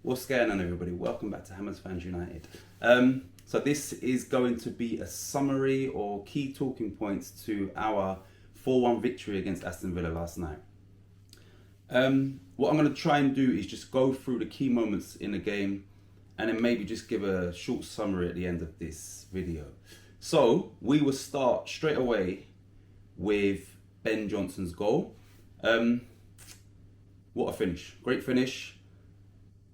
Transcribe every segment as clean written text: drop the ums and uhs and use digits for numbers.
What's going on, everybody? Welcome back to Hammers Fans United. So this is going to be a summary or key talking points to our 4-1 victory against Aston Villa last night. What I'm going to try and do is just go through the key moments in the game and then maybe just give a short summary at the end of this video. So we will start straight away with Ben Johnson's goal. What a finish. Great finish.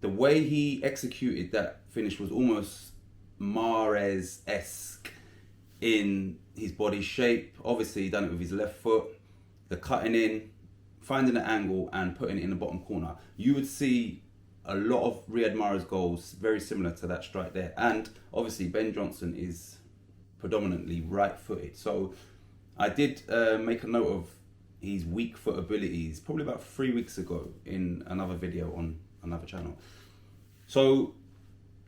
The way he executed that finish was almost Mahrez-esque in his body shape. Obviously, he done it with his left foot. The cutting in, finding the angle and putting it in the bottom corner. You would see a lot of Riyad Mahrez goals very similar to that strike there. And obviously, Ben Johnson is predominantly right-footed. So I did make a note of his weak foot abilities probably about 3 weeks ago in another video on another channel. So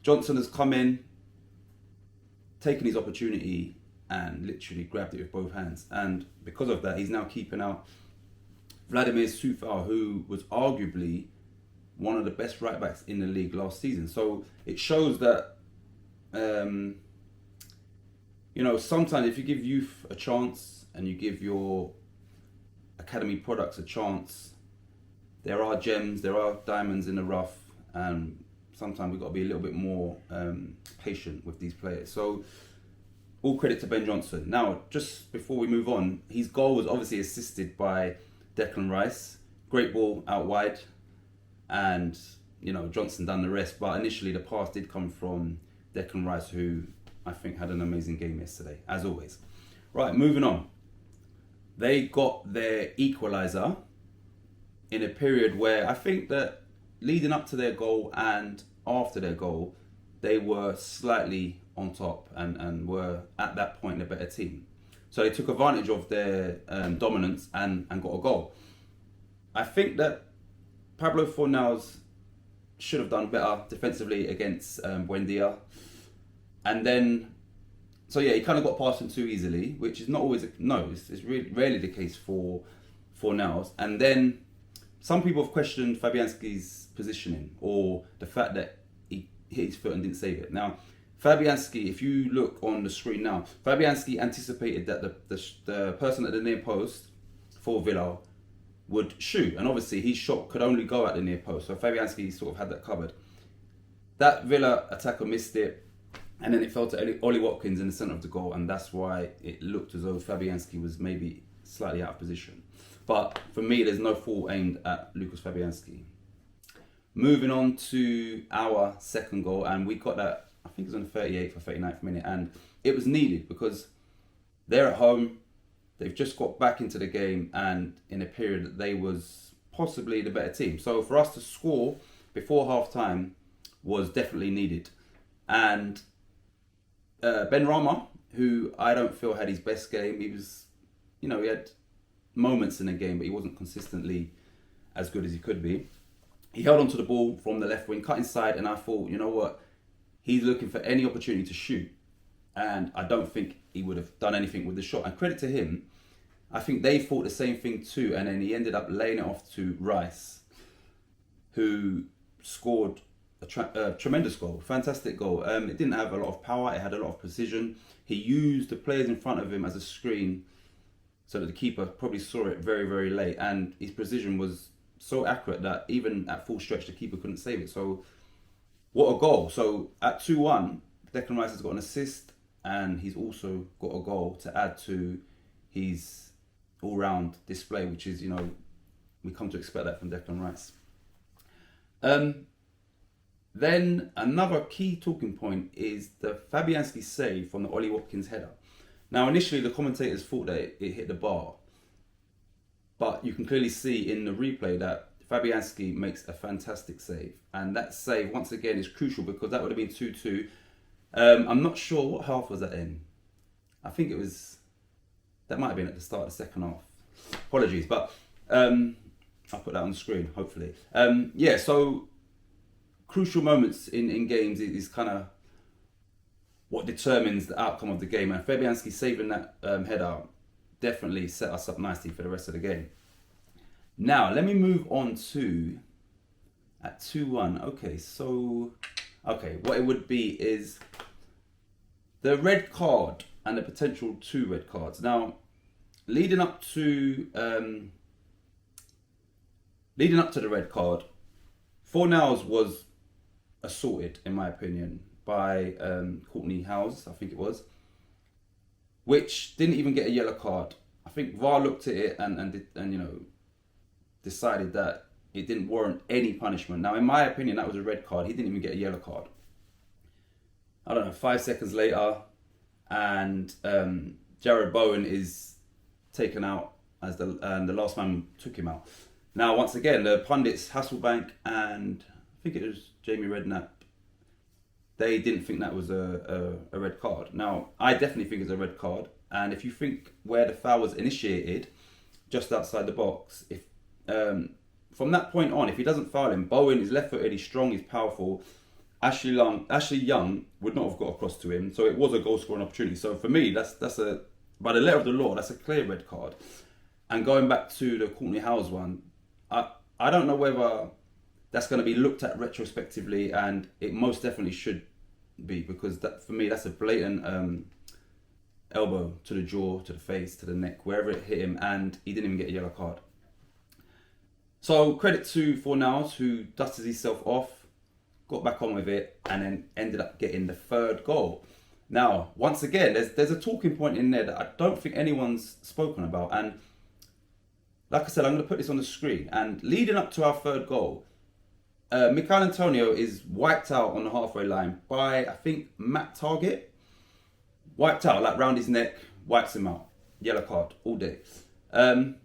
Johnson has come in, taken his opportunity and literally grabbed it with both hands, and because of that he's now keeping out Vladimir Coufal, who was arguably one of the best right backs in the league last season. So it shows that sometimes if you give youth a chance and you give your academy products a chance, there are gems, there are diamonds in the rough, and sometimes we've got to be a little bit more patient with these players. So all credit to Ben Johnson. Now, just before we move on, his goal was obviously assisted by Declan Rice. Great ball out wide, and Johnson done the rest. But initially the pass did come from Declan Rice, who I think had an amazing game yesterday, as always. Right, moving on. They got their equaliser in a period where I think that leading up to their goal and after their goal, they were slightly on top and were at that point a better team. So they took advantage of their dominance and got a goal. I think that Pablo Fornals should have done better defensively against Buendia. And then, so yeah, he kind of got past him too easily, which is not always, it's really rarely the case for Fornals. And then some people have questioned Fabianski's positioning or the fact that he hit his foot and didn't save it. Now, Fabianski, if you look on the screen now, Fabianski anticipated that the person at the near post for Villa would shoot. And obviously his shot could only go at the near post. So Fabianski sort of had that covered. That Villa attacker missed it. And then it fell to Ollie Watkins in the centre of the goal. And that's why it looked as though Fabianski was maybe slightly out of position. But for me, there's no fault aimed at Lucas Fabianski. Moving on to our second goal, and we got that, I think it was on the 38th or 39th minute, and it was needed because they're at home, they've just got back into the game, and in a period that they was possibly the better team. So for us to score before half time was definitely needed. And Ben Rama, who I don't feel had his best game, he was, he had moments in the game, but he wasn't consistently as good as he could be. He held onto the ball from the left wing, cut inside, and I thought, you know what, he's looking for any opportunity to shoot, and I don't think he would have done anything with the shot. And credit to him, I think they thought the same thing too, and then he ended up laying it off to Rice, who scored a tremendous goal, fantastic goal. It didn't have a lot of power, it had a lot of precision. He used the players in front of him as a screen so that the keeper probably saw it very, very late, and his precision was so accurate that even at full stretch the keeper couldn't save it. So what a goal. So at 2-1, Declan Rice has got an assist and he's also got a goal to add to his all-round display, which is, we come to expect that from Declan Rice. Then another key talking point is the Fabianski save from the Ollie Watkins header. Now initially the commentators thought that it hit the bar, but you can clearly see in the replay that Fabianski makes a fantastic save. And that save, once again, is crucial because that would have been 2-2. I'm not sure what half was that in. I think that might have been at the start of the second half. Apologies, but I'll put that on the screen, hopefully. So crucial moments in games is kind of what determines the outcome of the game. And Fabianski saving that header definitely set us up nicely for the rest of the game. Now, let me move on to at 2-1. Okay, what it would be is the red card and the potential 2 red cards. Now, leading up to the red card, Fornals was assaulted, in my opinion, by Courtney House, I think it was, which didn't even get a yellow card. I think VAR looked at it and decided that it didn't warrant any punishment. Now, in my opinion, that was a red card. He didn't even get a yellow card. I don't know, 5 seconds later, and Jarrod Bowen is taken out as the last man took him out. Now, once again, the pundits, Hasselbank and I think it was Jamie Redknapp, they didn't think that was a red card. Now, I definitely think it's a red card. And if you think where the foul was initiated, just outside the box, if from that point on, if he doesn't foul him, Bowen is left-footed, he's strong, he's powerful. Ashley Young would not have got across to him, so it was a goal-scoring opportunity. So for me, that's a by the letter of the law, that's a clear red card. And going back to the Courtney House one, I don't know whether that's going to be looked at retrospectively, and it most definitely should be, because that, for me, that's a blatant elbow to the jaw, to the face, to the neck, wherever it hit him, and he didn't even get a yellow card. So credit to Fornals, who dusted himself off, got back on with it, and then ended up getting the 3rd goal. Now, once again, there's a talking point in there that I don't think anyone's spoken about, and like I said, I'm going to put this on the screen. And leading up to our 3rd goal, Michail Antonio is wiped out on the halfway line by, I think, Matt Targett. Wiped out, like round his neck, wipes him out. Yellow card, all day. Then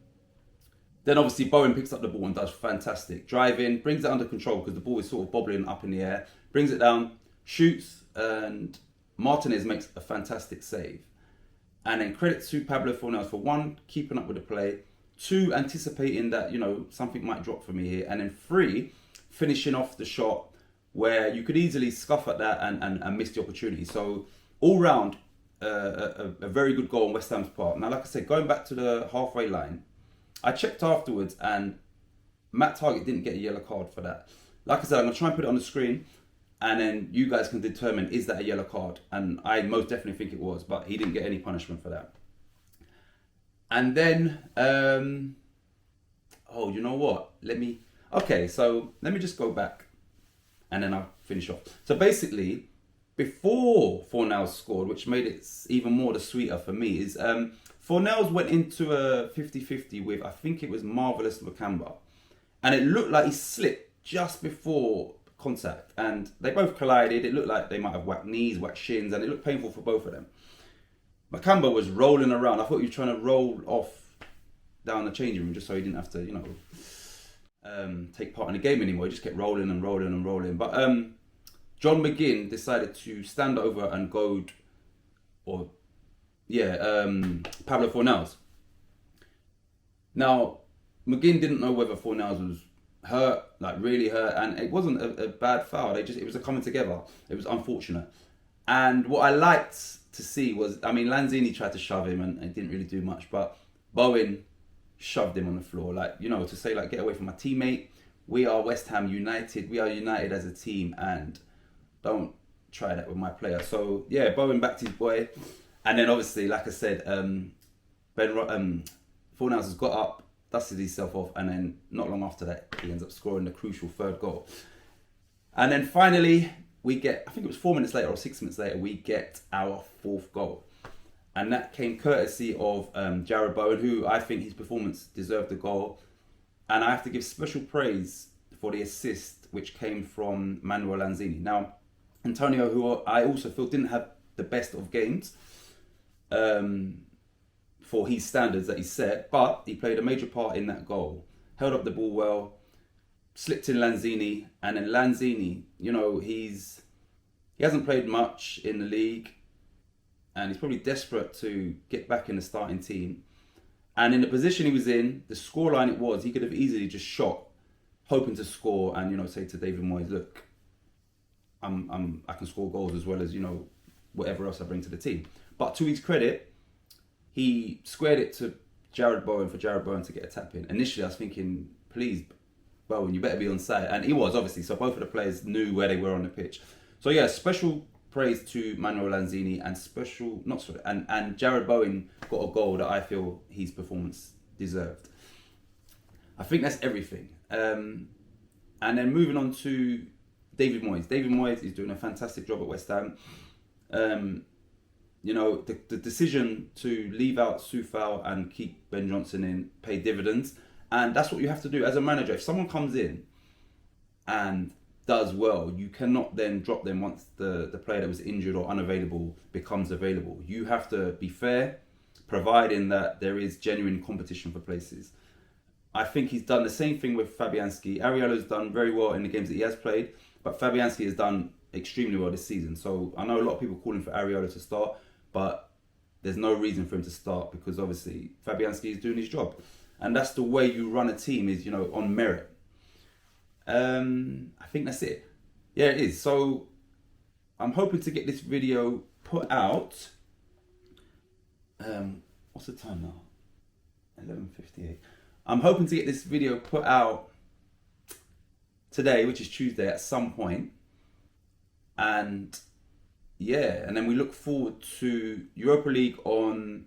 obviously Bowen picks up the ball and does fantastic. Drive in, brings it under control because the ball is sort of bobbling up in the air. Brings it down, shoots, and Martinez makes a fantastic save. And then credit to Pablo Fornals for 1, keeping up with the play. 2, anticipating that, something might drop for me here. And then 3, finishing off the shot where you could easily scuff at that and miss the opportunity. So all round, a very good goal on West Ham's part. Now, like I said, going back to the halfway line, I checked afterwards and Matt Targett didn't get a yellow card for that. Like I said, I'm going to try and put it on the screen and then you guys can determine, is that a yellow card? And I most definitely think it was, but he didn't get any punishment for that. And then, you know what? Let me just go back and then I'll finish off. So basically, before Fornals scored, which made it even more the sweeter for me, is Fornals went into a 50-50 with, I think it was Marvellous Nakamba. And it looked like he slipped just before contact. And they both collided. It looked like they might have whacked knees, whacked shins, and it looked painful for both of them. Nakamba was rolling around. I thought he was trying to roll off down the changing room just so he didn't have to, take part in the game anymore. He just kept rolling and rolling and rolling. But John McGinn decided to stand over and goad, Pablo Fornals. Now, McGinn didn't know whether Fornals was hurt, like really hurt, and it wasn't a bad foul. It was a coming together. It was unfortunate. And what I liked to see was, Lanzini tried to shove him and it didn't really do much, but Bowen shoved him on the floor, to say, get away from my teammate. We are West Ham United. We are united as a team, and don't try that with my player. So yeah, Bowen backed his boy, and then obviously, like I said, Fornals has got up, dusted himself off, and then not long after that, he ends up scoring the crucial 3rd goal. And then finally, we get, I think it was 4 minutes later or 6 minutes later, we get our 4th goal. And that came courtesy of Jarrod Bowen, who I think his performance deserved the goal. And I have to give special praise for the assist, which came from Manuel Lanzini. Now, Antonio, who I also feel didn't have the best of games for his standards that he set, but he played a major part in that goal. Held up the ball well, slipped in Lanzini, and then Lanzini, he hasn't played much in the league, and he's probably desperate to get back in the starting team. And in the position he was in, the scoreline it was, he could have easily just shot, hoping to score, and say to David Moyes, look, I can score goals as well as whatever else I bring to the team. But to his credit, he squared it to Jarrod Bowen for Jarrod Bowen to get a tap in. Initially, I was thinking, please, Bowen, you better be on side. And he was, obviously. So both of the players knew where they were on the pitch. So yeah, special praise to Manuel Lanzini and and Jarrod Bowen got a goal that I feel his performance deserved. I think that's everything. And then moving on to David Moyes. David Moyes is doing a fantastic job at West Ham. You know, the decision to leave out Soufal and keep Ben Johnson in paid dividends. And that's what you have to do as a manager. If someone comes in and does well, you cannot then drop them once the player that was injured or unavailable becomes available. You have to be fair, providing that there is genuine competition for places. I think he's done the same thing with Fabianski. Ariola's done very well in the games that he has played, but Fabianski has done extremely well this season. So I know a lot of people calling for Areola to start, but there's no reason for him to start because obviously Fabianski is doing his job. And that's the way you run a team, is, you know, on merit. I think that's it. Yeah, it is. So I'm hoping to get this video put out. What's the time now? 11:58. I'm hoping to get this video put out today, which is Tuesday, at some point. And yeah, and then we look forward to Europa League on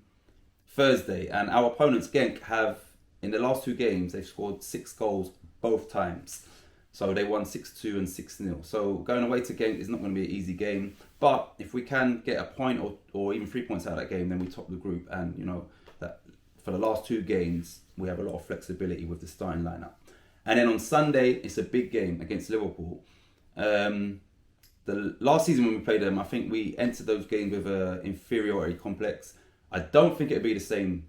Thursday. And our opponents, Genk, have, in the last 2 games, they've scored 6 goals both times. So they won 6-2 and 6-0. So going away to Genk is not going to be an easy game. But if we can get a point or even 3 points out of that game, then we top the group. And, you know, that for the last 2 games, we have a lot of flexibility with the starting lineup. And then on Sunday, it's a big game against Liverpool. The last season when we played them, I think we entered those games with an inferiority complex. I don't think it'll be the same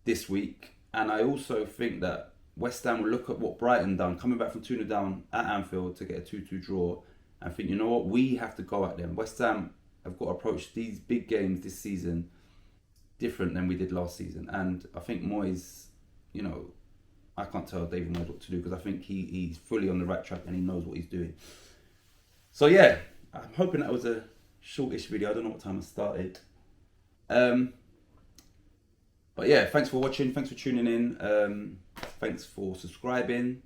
this week. And I also think that West Ham will look at what Brighton done, coming back from 2-0 down at Anfield to get a 2-2 draw, and think, you know what, we have to go at them. West Ham have got to approach these big games this season different than we did last season. And I think Moyes, you know, I can't tell David Moyes what to do because I think he's fully on the right track and he knows what he's doing. So yeah, I'm hoping that was a shortish video. I don't know what time I started. But yeah, thanks for watching. Thanks for tuning in. Thanks for subscribing.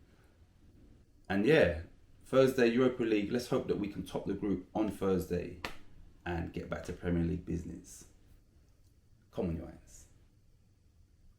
And yeah, Thursday, Europa League. Let's hope that we can top the group on Thursday and get back to Premier League business. Come on, you irons.